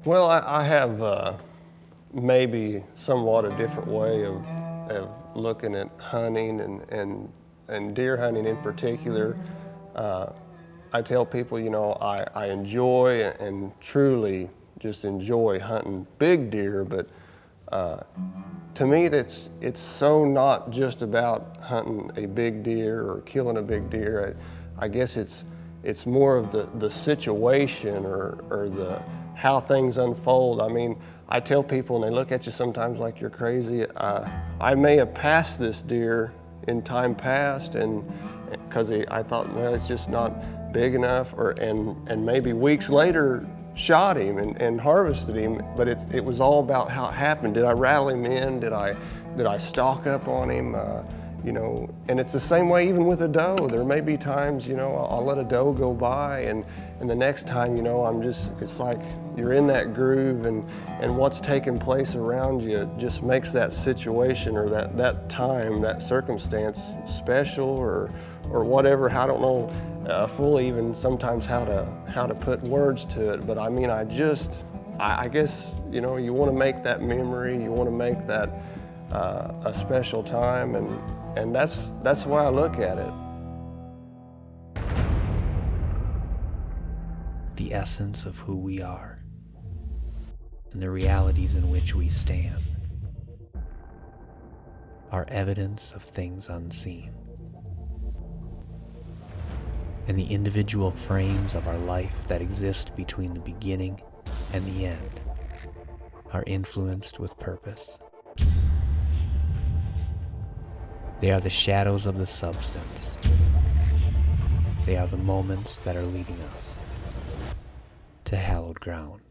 Well, I have maybe somewhat a different way of looking at hunting and deer hunting in particular. I tell people, you know, I enjoy and truly just enjoy hunting big deer, but to me it's so not just about hunting a big deer or killing a big deer. I guess it's more of the situation or the how things unfold. I mean, I tell people and they look at you sometimes like you're crazy. I may have passed this deer in time past, and because I thought, well, it's just not big enough, and maybe weeks later shot him and harvested him, but it was all about how it happened. Did I rattle him in? Did I stalk up on him? You know, and it's the same way even with a doe. There may be times, you know, I'll let a doe go by, and the next time, you know, it's like you're in that groove, and what's taking place around you just makes that situation or that time, that circumstance special or whatever. I don't know fully even sometimes how to put words to it, but I mean, I guess, you know, you want to make that memory, you want to make that a special time, and that's the way I look at it. The essence of who we are and the realities in which we stand are evidence of things unseen. And the individual frames of our life that exist between the beginning and the end are influenced with purpose. They are the shadows of the substance. They are the moments that are leading us to hallowed ground.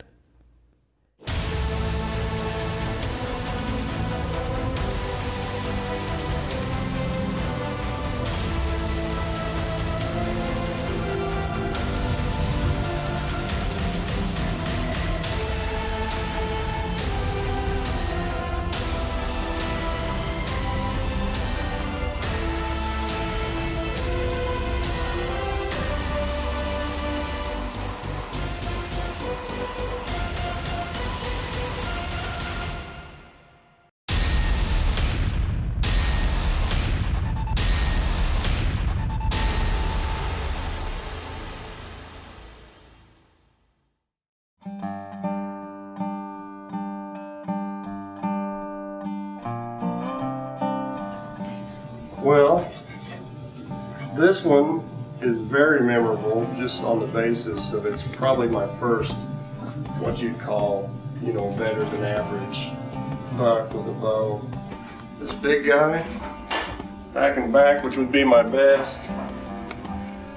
Well, this one is very memorable just on the basis of it's probably my first, what you'd call, you know, better than average buck with a bow. This big guy, back and back, which would be my best,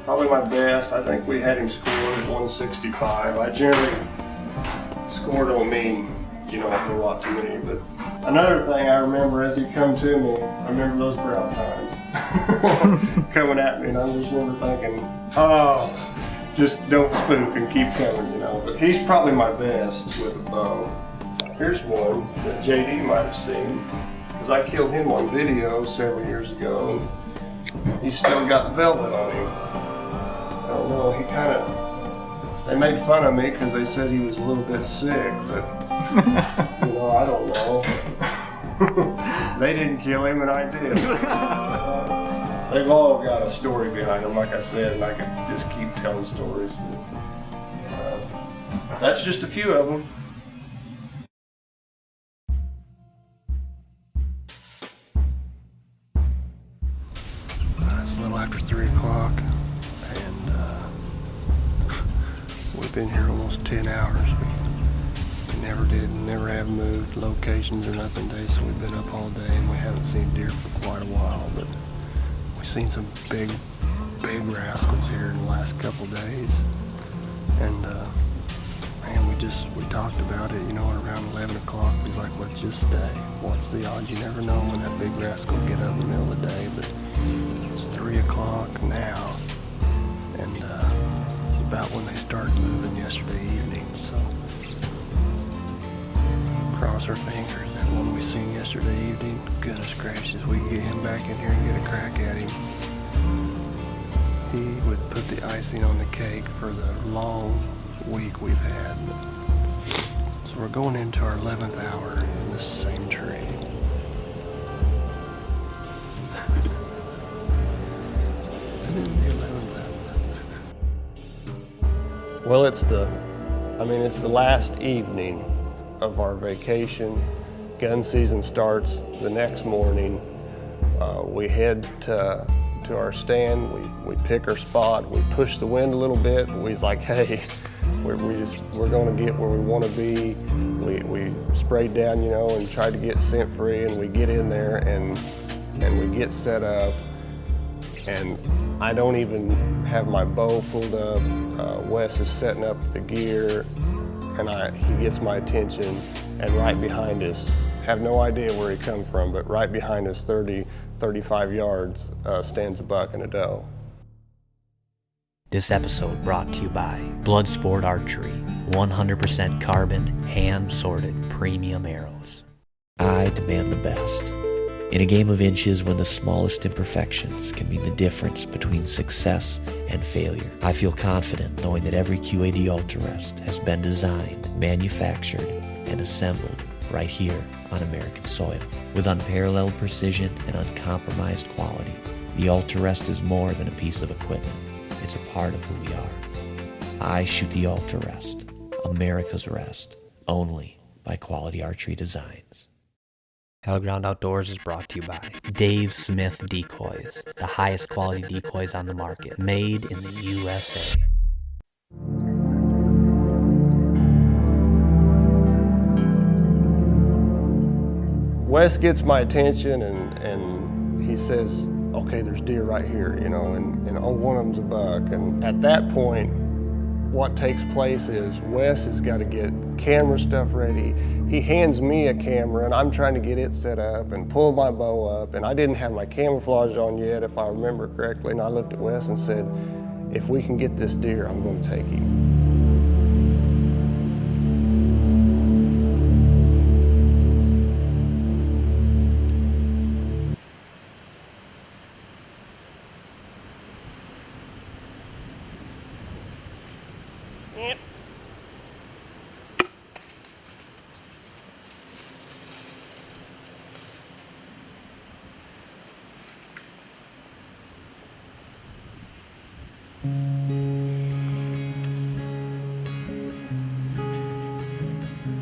probably my best. I think we had him scored at 165. I generally score don't mean, you know, a whole lot to me, but another thing I remember as he come to me, I remember those brow tines coming at me, and I just remember thinking, oh, just don't spook and keep coming, you know. But he's probably my best with a bow. Here's one that JD might have seen, because I killed him on video several years ago, and he's still got velvet on him. I don't know, he kind of, they made fun of me because they said he was a little bit sick, but you know, I don't know. They didn't kill him and I did. They've all got a story behind them, like I said, and I could just keep telling stories. That's just a few of them. It's a little after 3 o'clock, and we've been here almost 10 hours. We never have moved locations or nothing today, so we've been up all day and we haven't seen deer for quite a while, but we've seen some big rascals here in the last couple days. And man, we talked about it, you know, around 11 o'clock, we was like, let's just stay. What's the odds? You never know when that big rascal will get up in the middle of the day, but it's 3 o'clock now, and it's about when they started moving yesterday evening, so cross our fingers that one we seen yesterday evening, goodness gracious, we can get him back in here and get a crack at him. He would put the icing on the cake for the long week we've had. But So we're going into our 11th hour in this same tree. Well, it's the last evening of our vacation. Gun season starts the next morning. We head to our stand. We pick our spot. We push the wind a little bit. We's like, hey, we're going to get where we want to be. We sprayed down, you know, and tried to get scent free. And we get in there and we get set up. And I don't even have my bow pulled up. Wes is setting up the gear, and he gets my attention. And right behind us, have no idea where he come from, but right behind us, 35 yards, stands a buck and a doe. This episode brought to you by Bloodsport Archery, 100% carbon, hand-sorted premium arrows. I demand the best. In a game of inches, when the smallest imperfections can mean the difference between success and failure, I feel confident knowing that every QAD Ultra-Rest has been designed, manufactured, and assembled right here on American soil. With unparalleled precision and uncompromised quality, the Ultra-Rest is more than a piece of equipment. It's a part of who we are. I shoot the Ultra-Rest, America's Rest, only by Quality Archery Designs. Hallowed Ground Outdoors is brought to you by Dave Smith Decoys, the highest quality decoys on the market, made in the USA. Wes gets my attention and he says, okay, there's deer right here, you know, and oh, one of them's a buck. And at that point, what takes place is Wes has got to get camera stuff ready. He hands me a camera and I'm trying to get it set up and pull my bow up, and I didn't have my camouflage on yet, if I remember correctly, and I looked at Wes and said, if we can get this deer, I'm going to take him.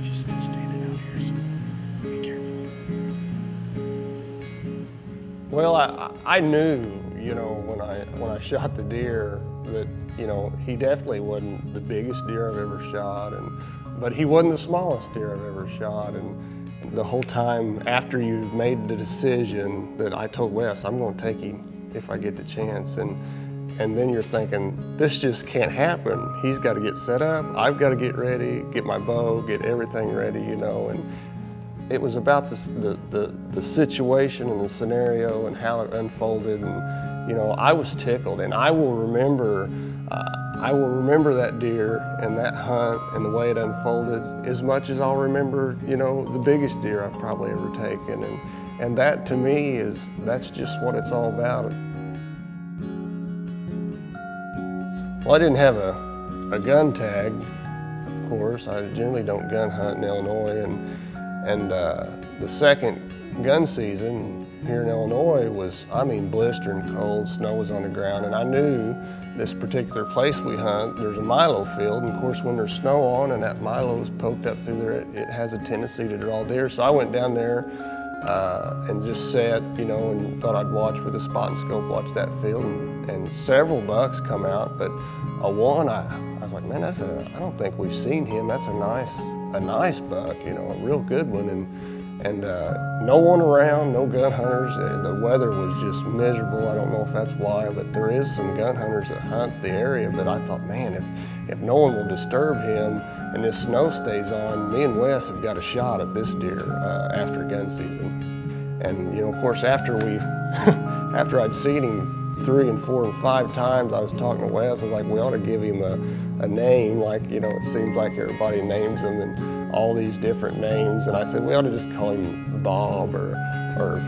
She's still standing out here, so be careful. Well, I knew, you know, when I shot the deer that, you know, he definitely wasn't the biggest deer I've ever shot, but he wasn't the smallest deer I've ever shot. And the whole time after you've made the decision, that I told Wes, I'm going to take him if I get the chance. And then you're thinking, this just can't happen. He's got to get set up. I've got to get ready, get my bow, get everything ready, you know. And it was about the situation and the scenario and how it unfolded. And, you know, I was tickled, and I will remember that deer and that hunt and the way it unfolded as much as I'll remember, you know, the biggest deer I've probably ever taken. And that to me that's just what it's all about. Well, I didn't have a gun tag, of course. I generally don't gun hunt in Illinois, and the second gun season here in Illinois was, I mean, blistering cold. Snow was on the ground, and I knew this particular place we hunt, there's a milo field, and of course when there's snow on and that milo is poked up through there, it has a tendency to draw deer. So I went down there and just sat, you know, and thought I'd watch with a spot and scope, watch that field, and several bucks come out, but one, I was like, man, I don't think we've seen him. That's a nice buck, you know, a real good one, and no one around, no gun hunters. The weather was just miserable. I don't know if that's why, but there is some gun hunters that hunt the area. But I thought, man, if no one will disturb him and this snow stays on, me and Wes have got a shot at this deer after gun season. And you know, of course, after I'd seen him 3 and 4 and 5 times, I was talking to Wes. I was like, we ought to give him a name. Like, you know, it seems like everybody names him and all these different names. And I said, we ought to just call him Bob or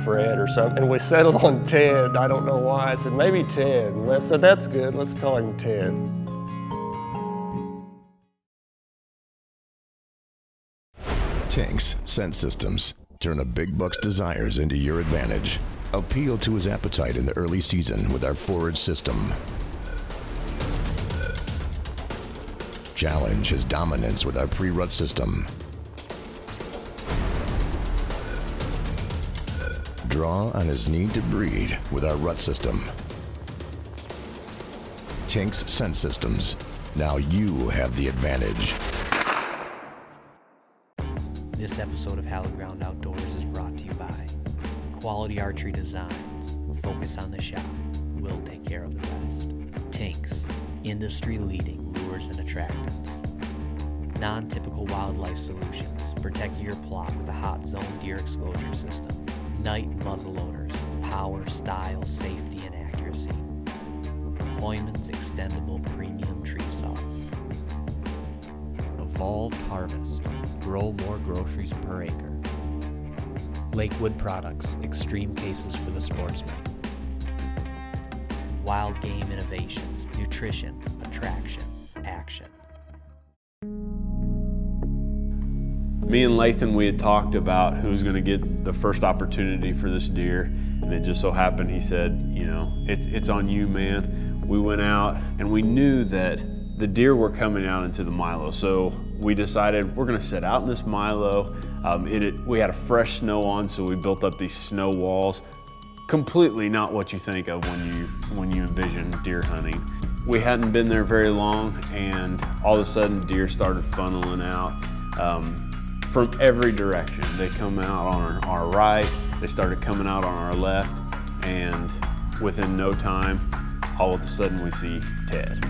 Fred or something. And we settled on Ted. I don't know why. I said, maybe Ted. And Wes said, that's good. Let's call him Ted. Tink's scent systems turn a big buck's desires into your advantage. Appeal to his appetite in the early season with our forage system. Challenge his dominance with our pre-rut system. Draw on his need to breed with our rut system. Tink's scent systems. Now you have the advantage. This episode of Hallowed Ground Outdoors is brought to you by Quality Archery Designs. Focus on the shot. We'll take care of the rest. Tink's, industry-leading lures and attractants. Non-typical wildlife solutions. Protect your plot with a hot zone deer exposure system. Night muzzleloaders. Power, style, safety, and accuracy. Hoyman's extendable premium tree saws. Evolved Harvest. Grow more groceries per acre. Lakewood Products, extreme cases for the sportsman. Wild Game Innovations, nutrition, attraction, action. Me and Lathan, we had talked about who's going to get the first opportunity for this deer, and it just so happened he said, you know, it's on you, man. We went out and we knew that the deer were coming out into the milo, so we decided we're going to sit out in this milo. We had a fresh snow on, so we built up these snow walls. Completely not what you think of when you envision deer hunting. We hadn't been there very long, and all of a sudden deer started funneling out from every direction. They come out on our right, they started coming out on our left, and within no time, all of a sudden we see Ted.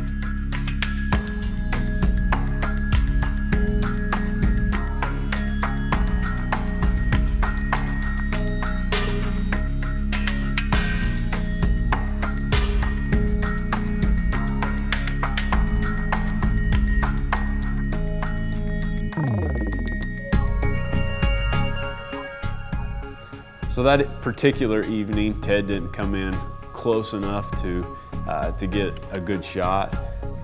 So that particular evening, Ted didn't come in close enough to get a good shot,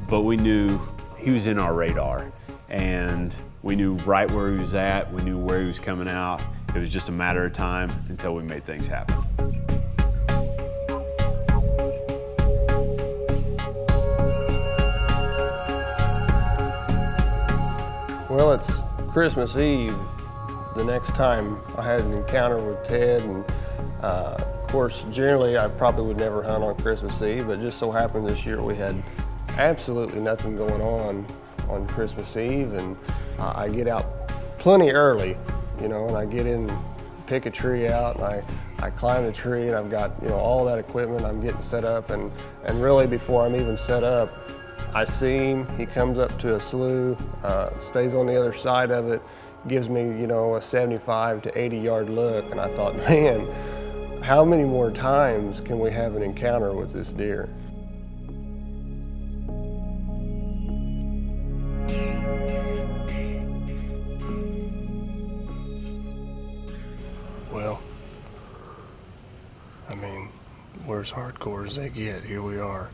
but we knew he was in our radar, and we knew right where he was at, we knew where he was coming out. It was just a matter of time until we made things happen. Well, it's Christmas Eve the next time I had an encounter with Ted, and of course, generally I probably would never hunt on Christmas Eve, but just so happened this year we had absolutely nothing going on Christmas Eve, and I get out plenty early, you know, and I get in, pick a tree out, and I climb the tree, and I've got, you know, all that equipment, I'm getting set up, and really before I'm even set up, I see him, he comes up to a slough, stays on the other side of it, gives me, you know, a 75 to 80 yard look, and I thought, man, how many more times can we have an encounter with this deer? Well, I mean, we're as hardcore as they get. Here we are,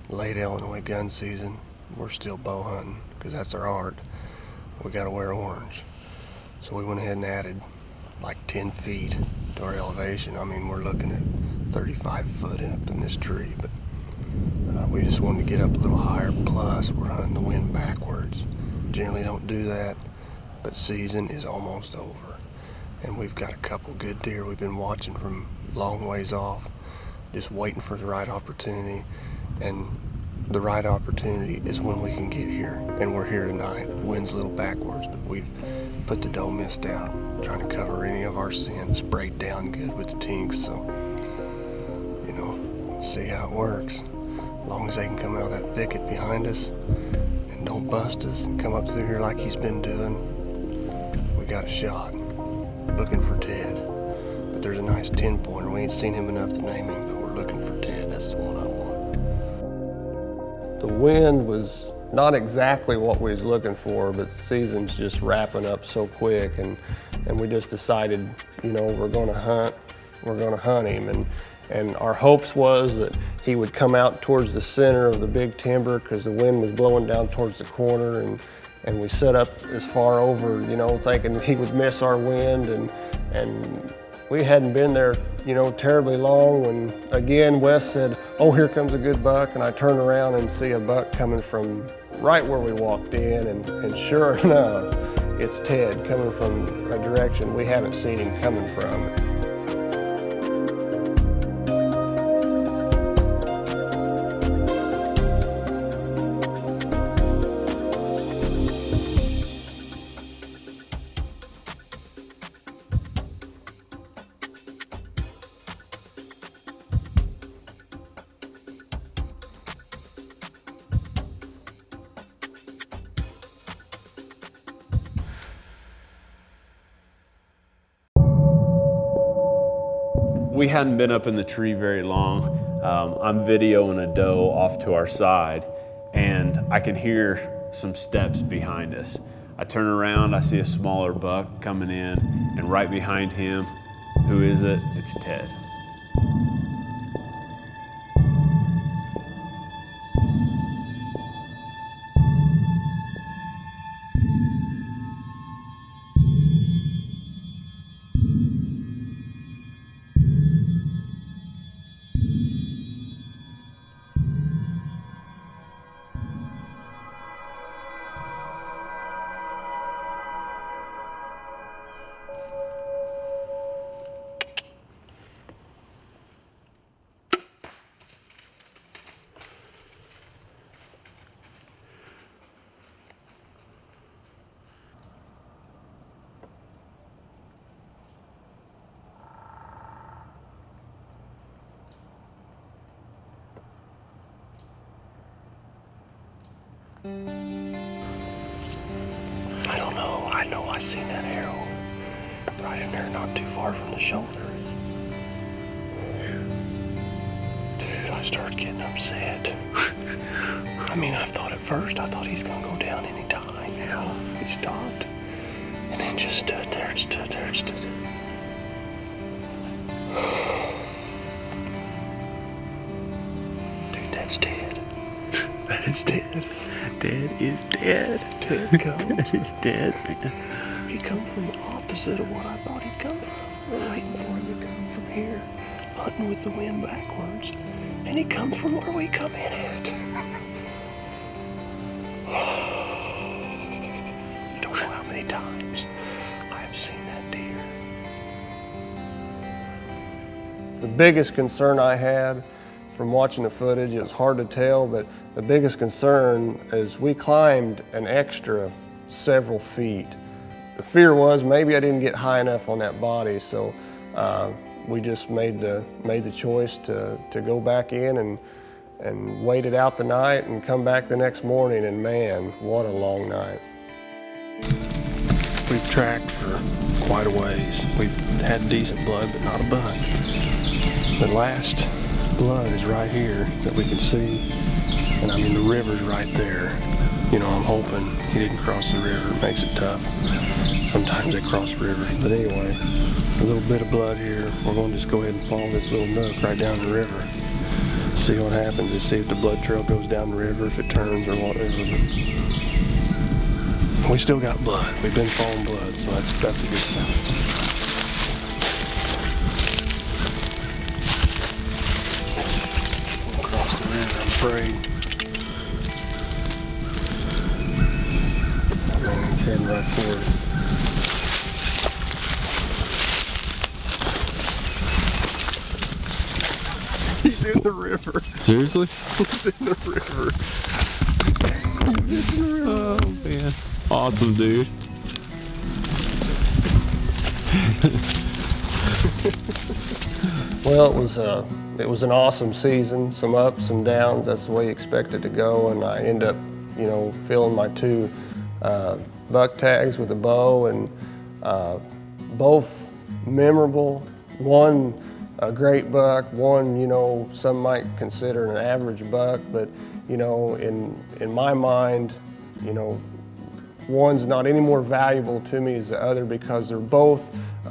late Illinois gun season. We're still bow hunting, because that's our art. We gotta wear orange. So we went ahead and added like 10 feet to our elevation. I mean, we're looking at 35 foot up in this tree, but we just wanted to get up a little higher. Plus, we're hunting the wind backwards. Generally don't do that, but season is almost over. And we've got a couple good deer we've been watching from long ways off, just waiting for the right opportunity. And the right opportunity is when we can get here, and we're here tonight. The wind's a little backwards, but we've put the doe mist down, trying to cover any of our sin, sprayed down good with the tinks, so, you know, see how it works. As long as they can come out of that thicket behind us and don't bust us and come up through here like he's been doing, we got a shot. Looking for Ted, but there's a nice 10-pointer. We ain't seen him enough to name him, but we're looking for Ted. That's the one I want. The wind was not exactly what we was looking for, but the season's just wrapping up so quick, and we just decided, you know, we're gonna hunt him, and our hopes was that he would come out towards the center of the big timber, because the wind was blowing down towards the corner, and we set up as far over, you know, thinking he would miss our wind, and we hadn't been there, you know, terribly long when again Wes said, "Oh, here comes a good buck," and I turn around and see a buck coming from right where we walked in, and sure enough, it's Ted coming from a direction we haven't seen him coming from. We hadn't been up in the tree very long. I'm videoing a doe off to our side, and I can hear some steps behind us. I turn around, I see a smaller buck coming in, and right behind him, who is it? It's Ted. I don't know. I know I seen that arrow right in there, not too far from the shoulder. Dude, I started getting upset. I mean, I thought at first, I thought he's gonna go down any time, you know. He stopped and then just stood there and stood there and stood there. Dude, that's dead. It's dead. Dad is dead. Ted come. Dad is dead, man. He come from the opposite of what I thought he'd come from. We're waiting for him to come from here, hunting with the wind backwards, and he come from where we come in at. Don't know how many times I've seen that deer. The biggest concern I had from watching the footage, it was hard to tell, but the biggest concern is we climbed an extra several feet. The fear was maybe I didn't get high enough on that body, so we just made the choice to go back in and wait it out the night and come back the next morning, and man, what a long night. We've tracked for quite a ways. We've had decent blood, but not a bunch. The last blood is right here that we can see, and I mean the river's right there. You know, I'm hoping he didn't cross the river. It makes it tough. Sometimes they cross rivers, but anyway, a little bit of blood here. We're going to just go ahead and follow this little nook right down the river. See what happens, and see if the blood trail goes down the river, if it turns or whatever. We still got blood. We've been following blood, so that's a good sign. Afraid. He's heading right for it. He's in the river. Seriously? He's in the river. He's in the river. Oh man. Awesome, dude. Well, it was an awesome season, some ups, some downs. That's the way you expect it to go, and I end up, you know, filling my 2 buck tags with a bow, and both memorable. One, a great buck. One, you know, some might consider an average buck, but you know, in my mind, you know, one's not any more valuable to me as the other because they're both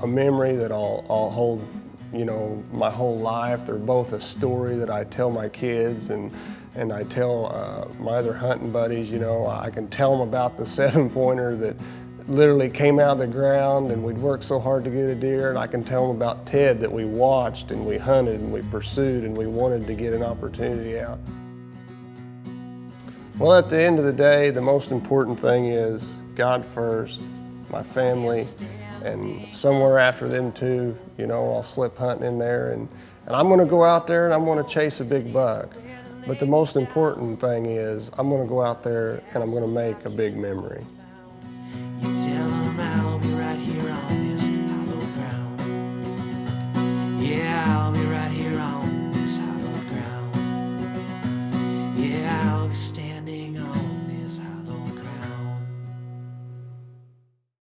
a memory that I'll hold, you know, my whole life. They're both a story that I tell my kids, and And I tell my other hunting buddies, you know, I can tell them about the 7-pointer that literally came out of the ground and we'd worked so hard to get a deer, and I can tell them about Ted that we watched and we hunted and we pursued and we wanted to get an opportunity out. Well, at the end of the day, the most important thing is God first, my family, and somewhere after them too, you know, I'll slip hunting in there, and I'm gonna go out there and I'm gonna chase a big buck. But the most important thing is I'm gonna go out there and I'm gonna make a big memory.